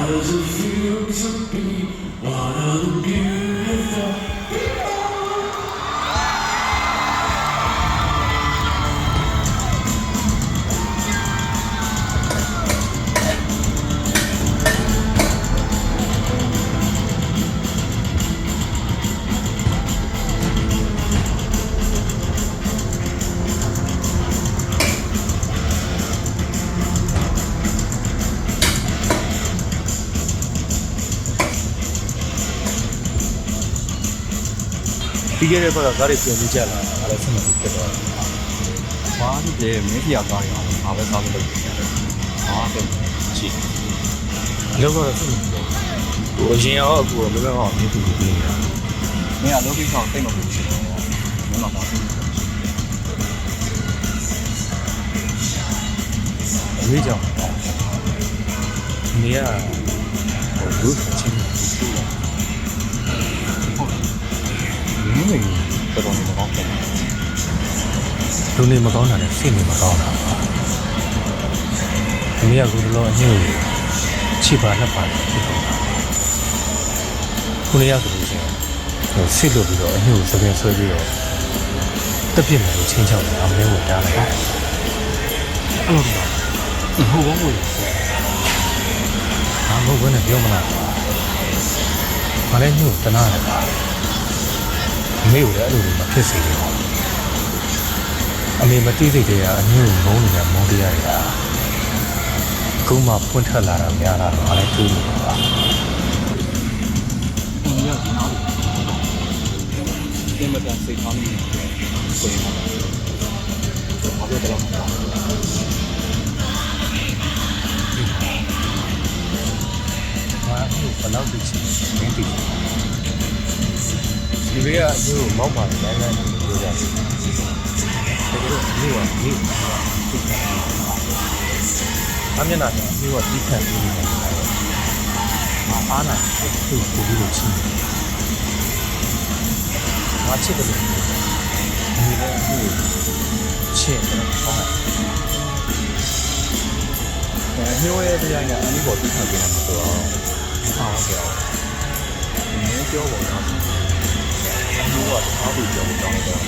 does it feel to be one of the beautiful people? ပြီးခဲ့တဲ့ဘက်ကကားတွေပြင်ပြီးကြလာတာလည်းဆက်မဖြစ်တော့ဘူး။ဘာလို့လဲမင်းပြကားရအောင်ဘာပဲစားလို့လုပ်နေရတယ်။ဘာပဲကြည့်။လောက်တော့ဆက်မဖြစ်တော့ဘူး။ဟိုအရင်ရောအခုတော့မပြောအောင်မြင်သူပြီးနေတာ။မင်းကလောကီဆောင်တိတ်မဖြစ်ဘူး။မင်းကဘာဖြစ်လဲ။အမေကြောင့်နေရဟိုလူချင်းဘူးလား။မင်းလည်းတော်တော်မကောင်းဘူးလူနေမကောင်းတာနဲ့စိတ်နေမကောင်းတာအမေကကူလောအညို့ချိပါလက်ပါဖြစ်တော့ခုနေရဆိုလို့ရှိရင်စိတ်လို့ပြီးတော့အညို့စပင်ဆွဲပြီးတော့တက်ပြစ်မယ်လို့ချင်းချောက်တယ်အမင်းကိုတားလိုက်အဲ့လိုတော့ဟိုဘောကိုအမဟုတ်ဘယ်နဲ့ပြောမလားမလဲညို့တနာတယ်အမေကိုလည်းအဲ့လိုမဖြစ်စေဘူးအမေမသိစိတ်တွေကအမျိုးမုန်းနေတာမုန်းတရားတွေကခုမှဖွင့်ထွက်လာတာများလာတော့လည်းတွေးနေတာပါဘုံရဒီနောက်ဒီမတန်စိတ်ကောင်းနေတယ်ဆိုရင်ဘာလို့တော့မကောင်းဘာလို့ဘလောက်ဒီချင်းမင်းသိဒီတွေကမျိုးမောက်ပါတိုင်းတိုင်းပြောကြတယ်တကယ်လို့မျိုးကမျိုးအမျက်နှာကမျိုးကဒီခံပြီးနေတာအားနာသူ့ကိုပြီးလို့ချင်းမချစ်တယ်လို့ဒီလည်းမျိုးချစ်တယ်ပေါ့မျိုးရဲ့တရားညာအနည်းပေါ်သိခံပြနေမှာဆိုတော့ဟုတ်ကဲ့မင်းပြောပုံတော့မျိုးကအားကိုကြောင်းတောင်းတော့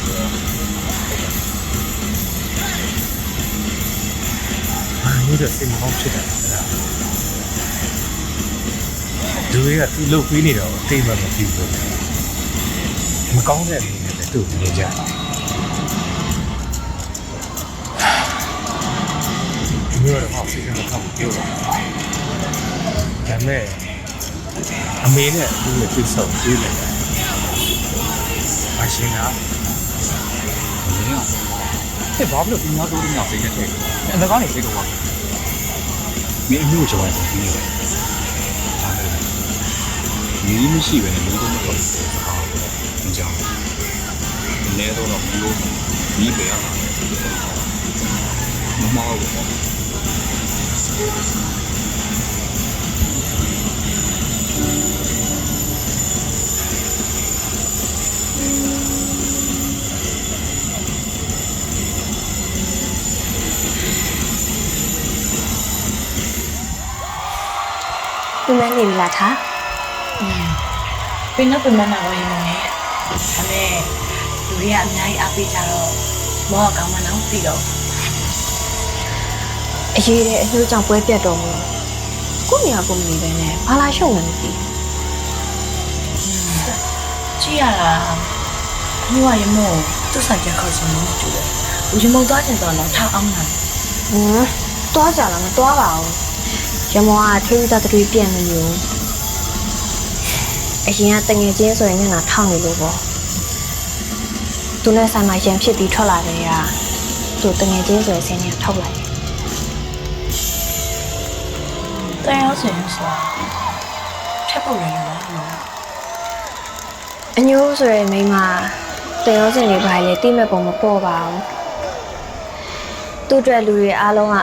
မျိုးတဲ့စိတ်မကောင်းဖြစ်တယ်လူတွေကသူ့လုပ်ပြီးနေတော့အသိမှမသိဘူးမကောင်းတဲ့အနေနဲ့လည်းသူ့နေကြမျိုးတော့စိတ်ကတော့ပြောတာဒါပေမဲ့အမေနဲ့သူ့ရဲ့ပြစ်ဆုံးတွေးလိုက်တယ်မရှင်းတာမင်းကဟဲ့ဘာလို့ဒီများတိုးနေအောင်စိတ်နဲ့ထည့်အလကားနေစိတ်တော့ပါမင်းအမျိုးကြောင်ပြီးနေတယ်ဒါလည်းမင်းမရှိပဲနဲ့မင်းတို့မတော်ဘူးဟာအင်းကြောင်နေတော့မျိုးမီးပဲရတာမမောဘူးပြမနေပြီလားထားပြင်းတော့ပြမနာဝရင်လည်းဒါနဲ့လူတွေကအများကြီးအားပေးကြတော့မောကကောင်းမှတော့ပြီးတော့အရေးတဲ့အနှိုးကြောင့်ပွဲပြတ်တော်မူကိုနေရာကိုမနေပဲနဲ့ဘာလာရှုံလဲမသိကြည့်ရတာမျိုးရရင်မို့သူ့ဆိုင်ချက်ခေါ်ဆုံးလို့တူတယ်ဦးရင်မသွားချင်တော့တော့ထားအောင်လားတွားကြလားမတွားပါဘူးရမောကထေးသားတွေပြန်မလို့အရင်ကတငယ်ချင်းဆိုရင်မျက်နှာထောက်နေလို့ပေါ့သူနဲ့ဆိုင်မှာရံဖြစ်ပြီးထွက်လာတယ်ကသူတငယ်ချင်းဆိုရင်ဆင်းနေထောက်လိုက်တရားစင်ဆိုထပ်ဖို့ရရလားအညိုးဆိုရင်မိမတရားစင်တွေဘာလဲတိမဲ့ပုံမပေါ်ပါဘူးသူ့အတွက်လူတွေအားလုံးက